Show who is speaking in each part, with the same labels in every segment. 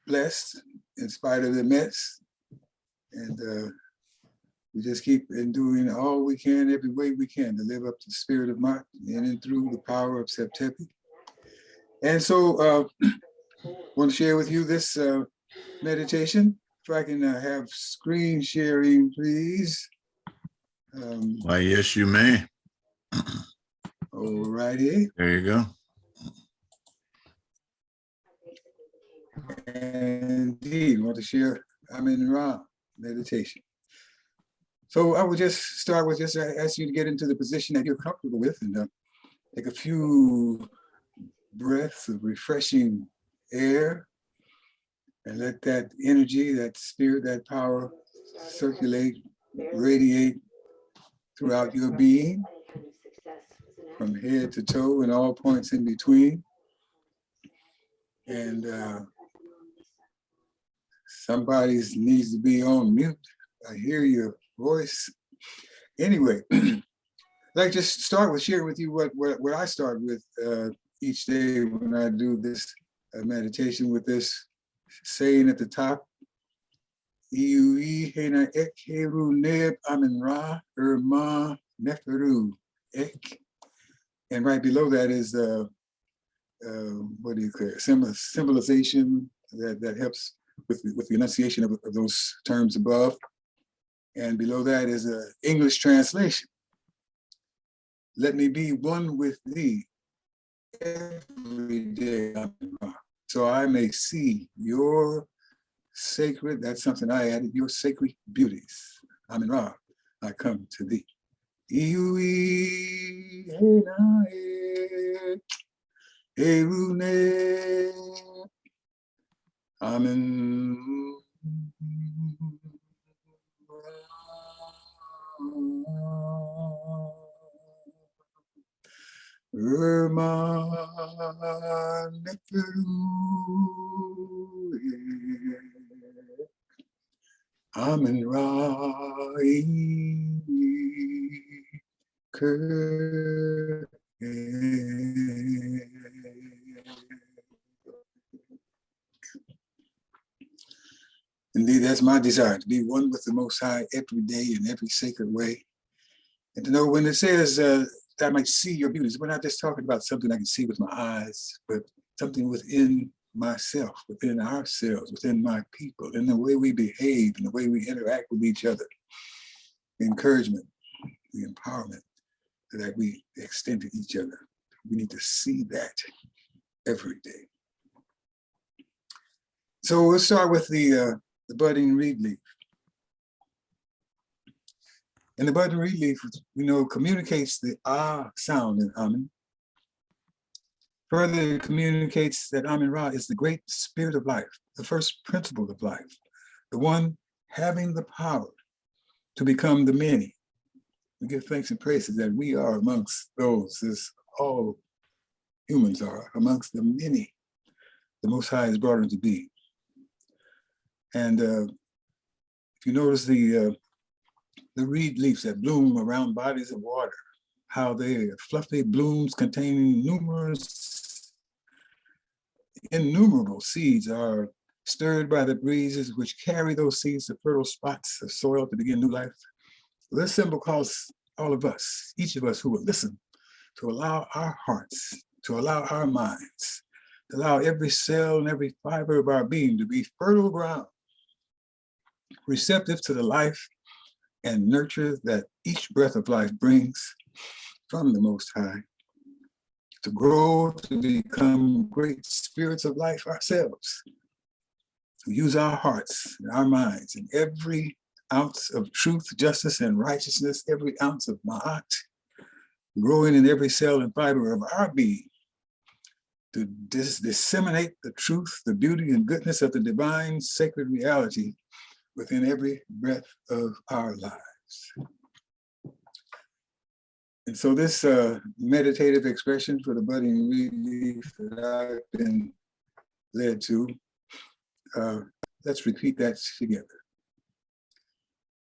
Speaker 1: blessed in spite of the mess. And we just keep doing all we can, every way we can to live up to the spirit of Mach in and through the power of Septepi. And so I want to share with you this meditation. If I can have screen sharing, please.
Speaker 2: Why, yes, you may.
Speaker 1: All righty.
Speaker 2: There you go.
Speaker 1: Indeed, want to share Amen Ra meditation. So I would just start with just ask you to get into the position that you're comfortable with and take a few breaths of refreshing air and let that energy, that spirit, that power circulate, radiate throughout your being from head to toe and all points in between. And somebody needs to be on mute. I hear your voice. Anyway, I'd like to start with sharing with you what I start with each day when I do this meditation with this saying at the top, Iui hena ek heru neb amen ra ma neferu ek. And right below that is what do you call it? Symbolization that helps with the enunciation of those terms above. And below that is an English translation. Let me be one with thee every day, so I may see your sacred, that's something I added, your sacred beauties. Amen Ra, I come to thee. Iui hena ek heru neb amen Irma neferu Amen Ra Indeed, that's my desire, to be one with the Most High every day in every sacred way. And to know when it says that I might see your beauties, we're not just talking about something I can see with my eyes, but something within myself, within ourselves, within my people, in the way we behave, in the way we interact with each other. The encouragement, the empowerment that we extend to each other. We need to see that every day. So we'll start with the budding reed leaf. And the budding reed leaf, we know, communicates the ah sound in Amen. Further, it communicates that Amen Ra is the great spirit of life, the first principle of life, the one having the power to become the many. We give thanks and praises that we are amongst those, as all humans are, amongst the many the Most High has brought into being. And if you notice the reed leaves that bloom around bodies of water, how they are fluffy blooms containing innumerable seeds are stirred by the breezes which carry those seeds to fertile spots of soil to begin new life. This symbol calls all of us, each of us who will listen, to allow our hearts, to allow our minds, to allow every cell and every fiber of our being to be fertile ground, receptive to the life and nurture that each breath of life brings from the Most High, to grow to become great spirits of life ourselves, to use our hearts and our minds in every ounce of truth, justice, and righteousness, every ounce of ma'at, growing in every cell and fiber of our being, to disseminate the truth, the beauty, and goodness of the divine sacred reality within every breath of our lives. And so this meditative expression for the budding reed leaf that I've been led to, let's repeat that together.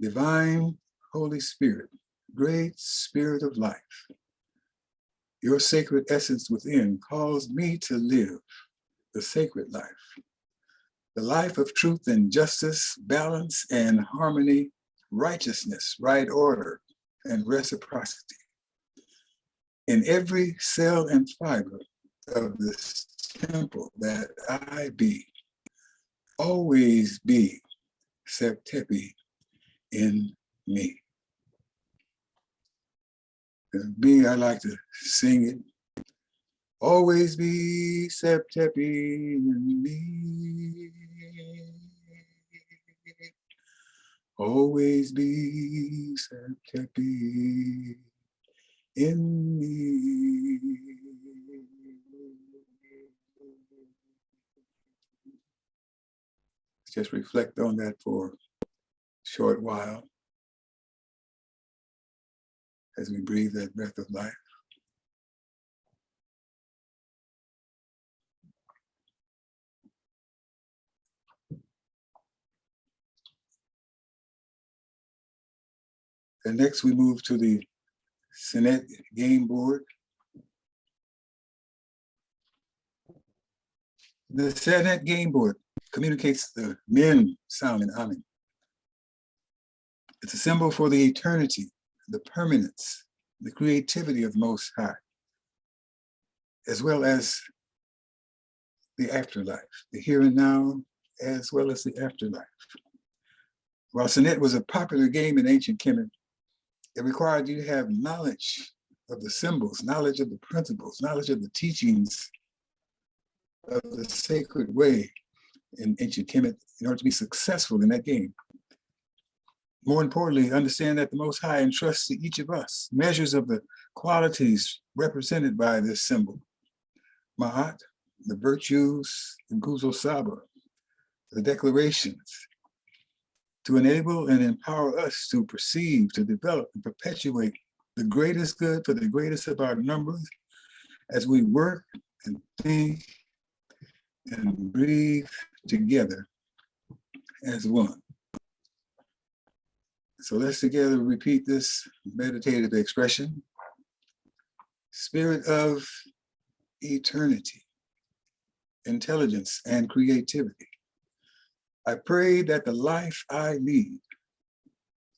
Speaker 1: Divine Holy Spirit, great spirit of life, your sacred essence within calls me to live the sacred life, the life of truth and justice, balance and harmony, righteousness, right order, and reciprocity. In every cell and fiber of this temple that I be, always be Septepi in me. Me, I like to sing it. Always be Septepi in me. Always be Septepi in me. Just reflect on that for a short while as we breathe that breath of life. And next we move to the Senet game board. The Senet game board communicates the min sound in Amen. It's a symbol for the eternity, the permanence, the creativity of the Most High, as well as the afterlife, the here and now, as well as the afterlife. While Senet was a popular game in ancient Kemet, it required you to have knowledge of the symbols, knowledge of the principles, knowledge of the teachings of the sacred way in ancient Kemet in order to be successful in that game. More importantly, understand that the Most High entrusts to each of us measures of the qualities represented by this symbol. Ma'at, the virtues, and Guzo Saba, the declarations, to enable and empower us to perceive, to develop, and perpetuate the greatest good for the greatest of our numbers as we work and think and breathe together as one. So let's together repeat this meditative expression. Spirit of eternity, intelligence, and creativity. I pray that the life I lead,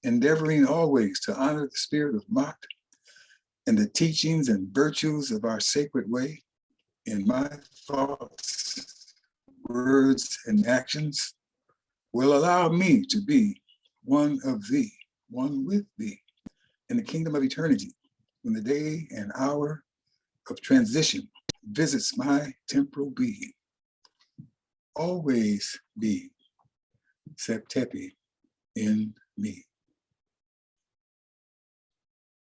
Speaker 1: endeavoring always to honor the spirit of Ma'at and the teachings and virtues of our sacred way in my thoughts, words, and actions, will allow me to be one of thee, one with thee, in the kingdom of eternity, when the day and hour of transition visits my temporal being. Always be Septepi in me.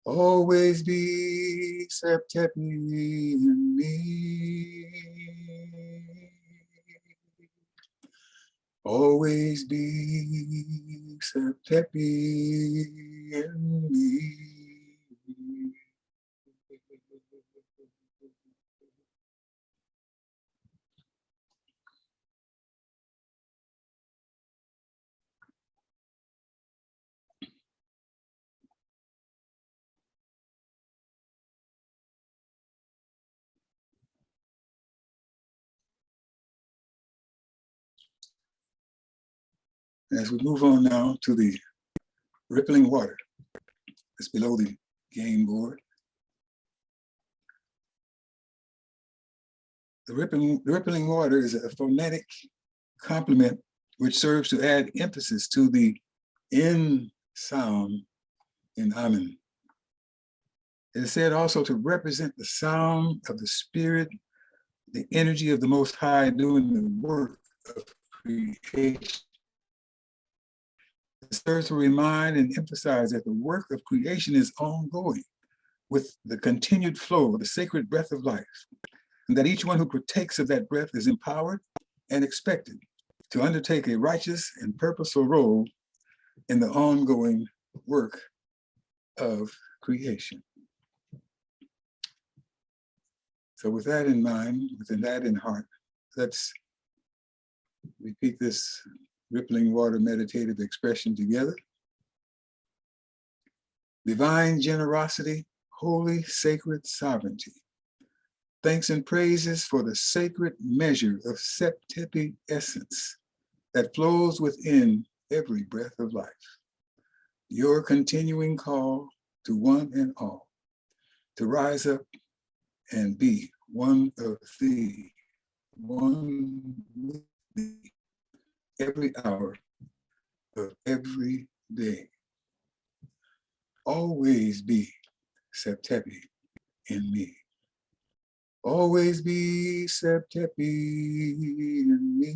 Speaker 1: Always be Septepi in me. Always be Septepi in me. As we move on now to the rippling water that's below the game board. The rippling water is a phonetic complement which serves to add emphasis to the in sound in Amen. It is said also to represent the sound of the spirit, the energy of the Most High doing the work of creation. It serves to remind and emphasize that the work of creation is ongoing with the continued flow of the sacred breath of life, and that each one who partakes of that breath is empowered and expected to undertake a righteous and purposeful role in the ongoing work of creation. So with that in mind, with that in heart, let's repeat this rippling water meditative expression together. Divine generosity, holy sacred sovereignty. Thanks and praises for the sacred measure of Septepi essence that flows within every breath of life. Your continuing call to one and all, to rise up and be one of thee, one with thee, every hour of every day. Always be Septepi in me. Always be Septepi in me.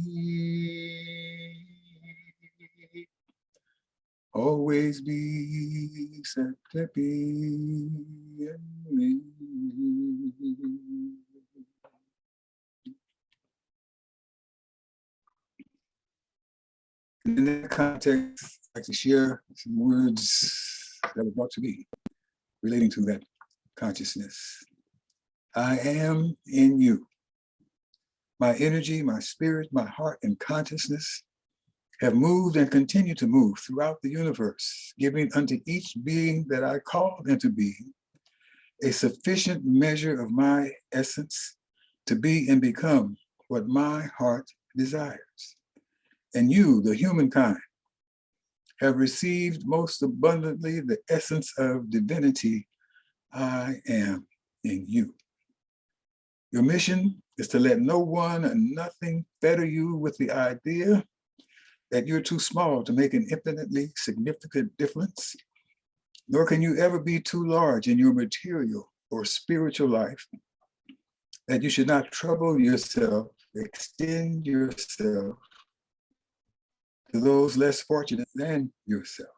Speaker 1: Always be Septepi in me. In that context, I'd like to share some words that were brought to me relating to that consciousness. I am in you. My energy, my spirit, my heart, and consciousness have moved and continue to move throughout the universe, giving unto each being that I called into being a sufficient measure of my essence to be and become what my heart desires. And you, the humankind, have received most abundantly the essence of divinity. I am in you. Your mission is to let no one and nothing fetter you with the idea that you're too small to make an infinitely significant difference, nor can you ever be too large in your material or spiritual life, that you should not trouble yourself, extend yourself to those less fortunate than yourself.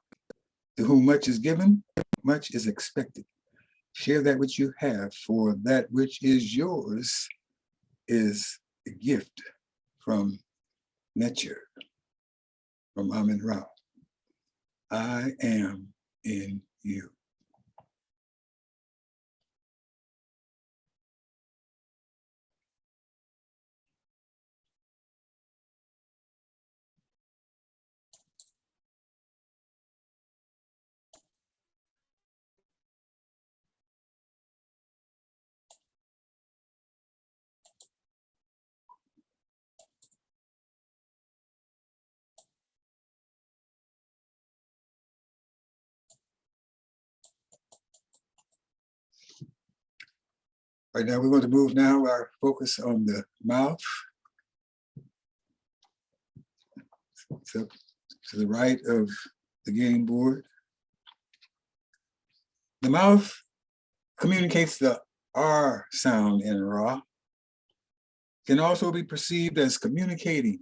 Speaker 1: To whom much is given, much is expected. Share that which you have, for that which is yours is a gift from nature, from Amin Ra. I am in you. Right now, we're going to move now our focus on the mouth. So to the right of the game board. The mouth communicates the R sound in Ra, can also be perceived as communicating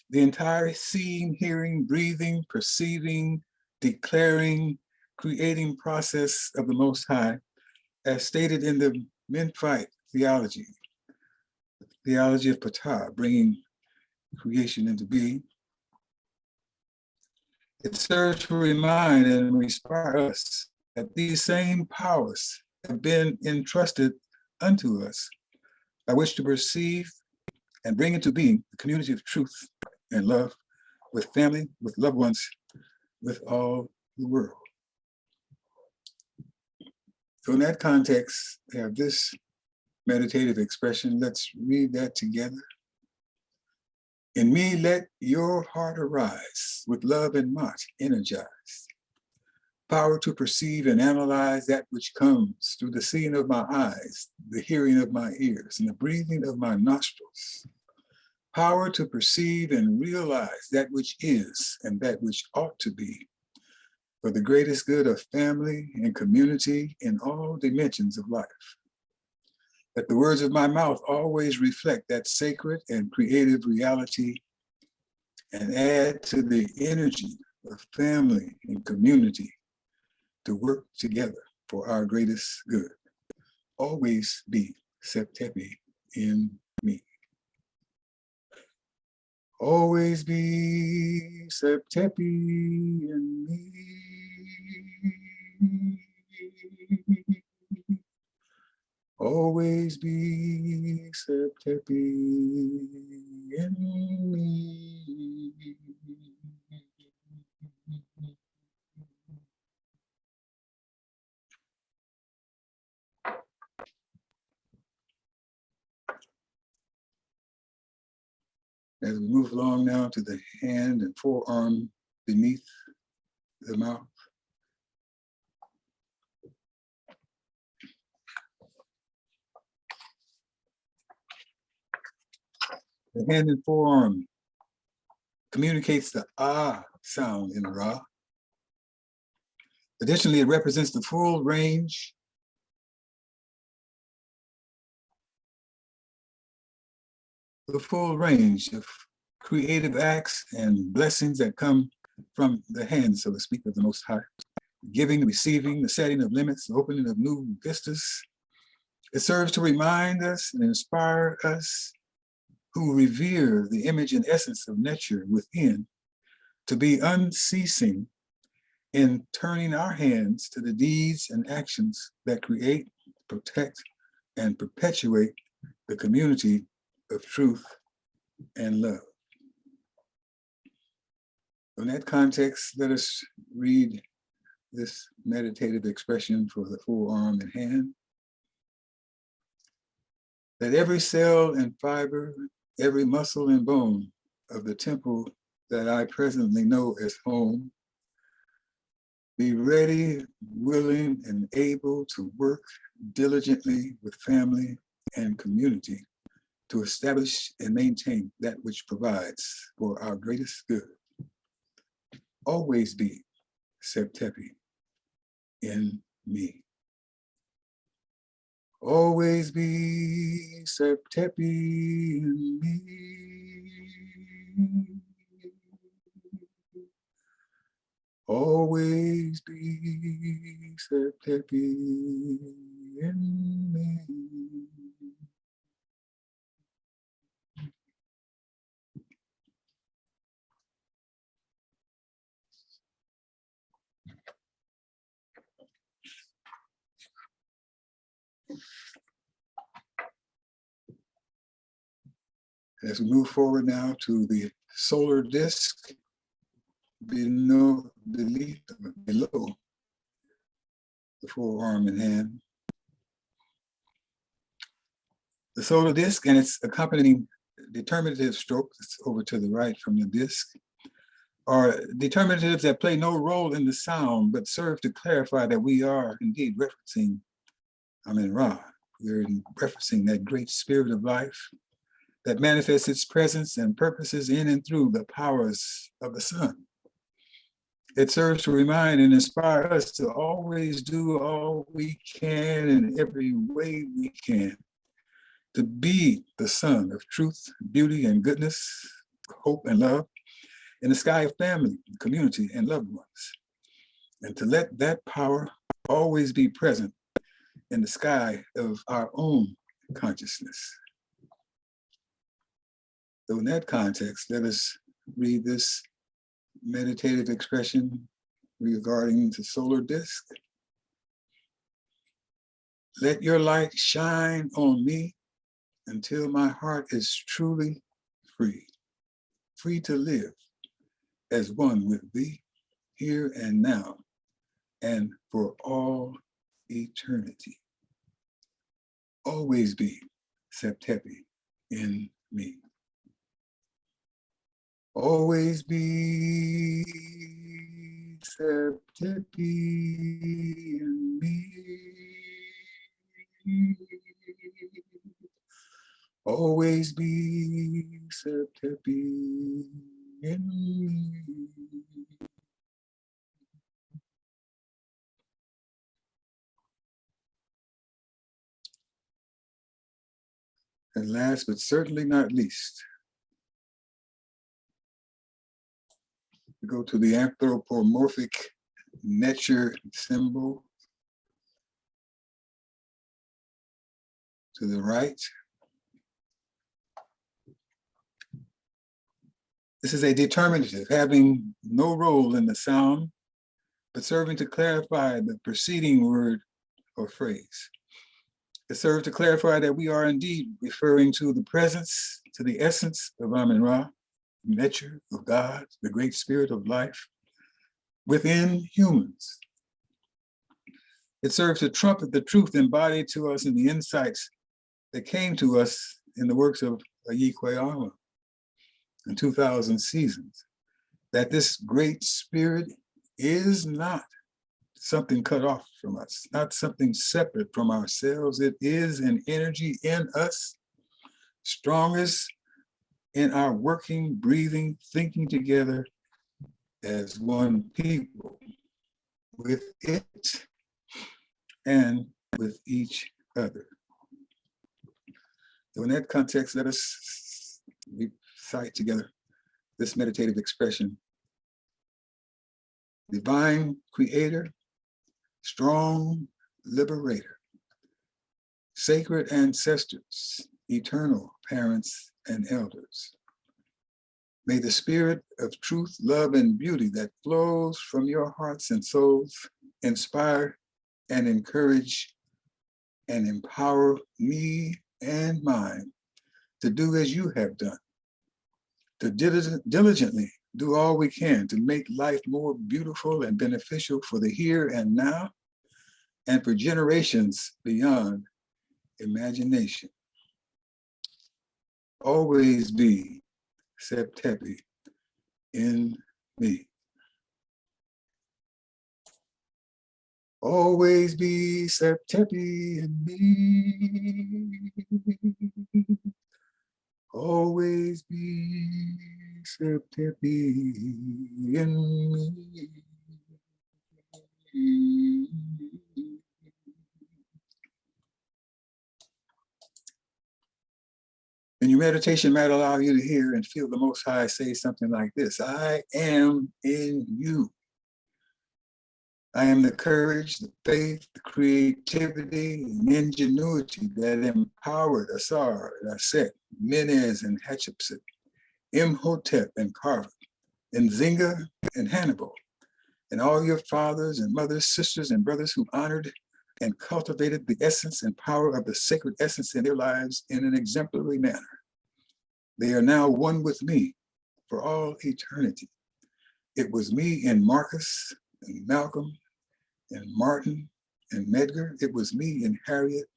Speaker 1: the entire seeing, hearing, breathing, perceiving, declaring, creating process of the Most High, as stated in the Menphite theology, theology of Ptah, bringing creation into being. It serves to remind and inspire us that these same powers have been entrusted unto us by which to perceive and bring into being the community of truth and love with family, with loved ones, with all the world. So in that context, we have this meditative expression. Let's read that together. In me, let your heart arise with love and might energized. Power to perceive and analyze that which comes through the seeing of my eyes, the hearing of my ears, and the breathing of my nostrils. Power to perceive and realize that which is and that which ought to be, for the greatest good of family and community in all dimensions of life. That the words of my mouth always reflect that sacred and creative reality and add to the energy of family and community to work together for our greatest good. Always be Septepi in me. Always be Septepi in me. Always be Septepi in me. As we move along now to the hand and forearm beneath the mouth. The hand and forearm communicates the ah sound in Ra. Additionally, it represents the full range of creative acts and blessings that come from the hands, so to speak, of the Most High. Giving, receiving, the setting of limits, the opening of new vistas. It serves to remind us and inspire us who revere the image and essence of nature within to be unceasing in turning our hands to the deeds and actions that create, protect, and perpetuate the community of truth and love. In that context, let us read this meditative expression for the forearm and hand. That every cell and fiber, every muscle and bone of the temple that I presently know as home, be ready, willing, and able to work diligently with family and community to establish and maintain that which provides for our greatest good. Always be Septepi in me. Always be Septepi in me. Always be Septepi in me. As we move forward now to the solar disk below the forearm and hand. The solar disk and its accompanying determinative stroke, that's over to the right from the disk, are determinatives that play no role in the sound, but serve to clarify that we are indeed referencing Amen Ra. We're referencing that great spirit of life that manifests its presence and purposes in and through the powers of the sun. It serves to remind and inspire us to always do all we can in every way we can to be the sun of truth, beauty, and goodness, hope, and love in the sky of family, community, and loved ones. And to let that power always be present in the sky of our own consciousness. So in that context, let us read this meditative expression regarding the solar disk. Let your light shine on me until my heart is truly free, free to live as one with thee here and now and for all eternity. Always be Septepi in me. Always be Septepi in me. Always be Septepi in me. And last but certainly not least, we go to the anthropomorphic nature symbol to the right. This is a determinative having no role in the sound, but serving to clarify the preceding word or phrase. It serves to clarify that we are indeed referring to the presence, to the essence of Amen Ra, nature of God, the great spirit of life within humans. It serves to trumpet the truth embodied to us in the insights that came to us in the works of Ayikwe Ama. and 2,000 seasons, that this great spirit is not something cut off from us, not something separate from ourselves. It is an energy in us, strongest in our working, breathing, thinking together as one people, with it and with each other. So in that context, let us recite together this meditative expression. Divine creator, strong liberator, sacred ancestors, eternal parents and elders. May the spirit of truth, love, and beauty that flows from your hearts and souls inspire and encourage and empower me and mine to do as you have done, to diligently do all we can to make life more beautiful and beneficial for the here and now, and for generations beyond imagination. Always be Septepi in me. Always be Septepi in me. Always be Septepi in me. And your meditation might allow you to hear and feel the Most High say something like this: I am in you. I am the courage, the faith, the creativity, and ingenuity that empowered Asar, Aset, Menez, and Hatshepsut, Imhotep, and Carver, and Zinga, and Hannibal, and all your fathers and mothers, sisters and brothers who honored and cultivated the essence and power of the sacred essence in their lives in an exemplary manner. They are now one with me for all eternity. It was me and Marcus and Malcolm and Martin and Medgar. It was me and Harriet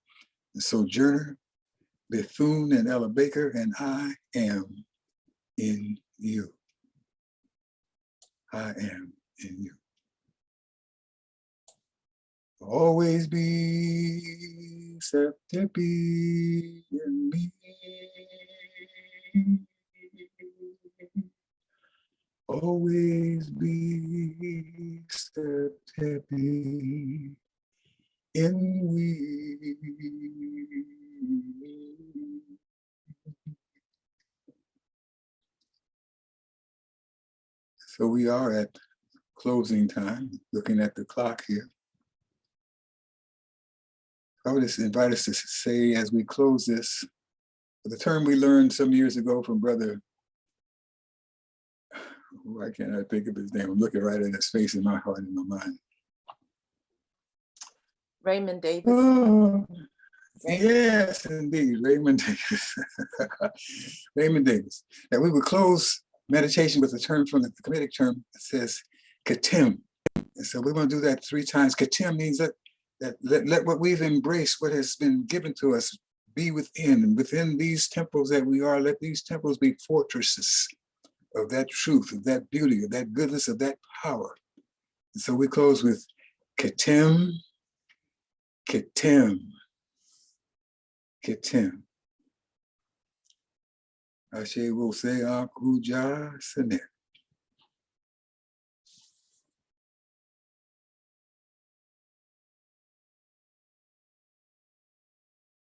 Speaker 1: and Sojourner, Bethune and Ella Baker, and I am in you. I am in you. Always be Septepi in me. Always be Septepi in we. So we are at closing time, looking at the clock here. I would just invite us to say, as we close this, the term we learned some years ago from Brother, why can't I think of his name? I'm looking right at his face in my heart and my mind.
Speaker 3: Raymond Davis.
Speaker 1: Oh, yes, indeed, Raymond Davis. Raymond Davis. That we would close meditation with a term from the Kemetic term that says katim. And so we're going to do that 3 times. Katim means that let what we've embraced, what has been given to us, be within. And within these temples that we are, let these temples be fortresses of that truth, of that beauty, of that goodness, of that power. And so we close with katim, katim, katim. Ashe will say akuja sanet.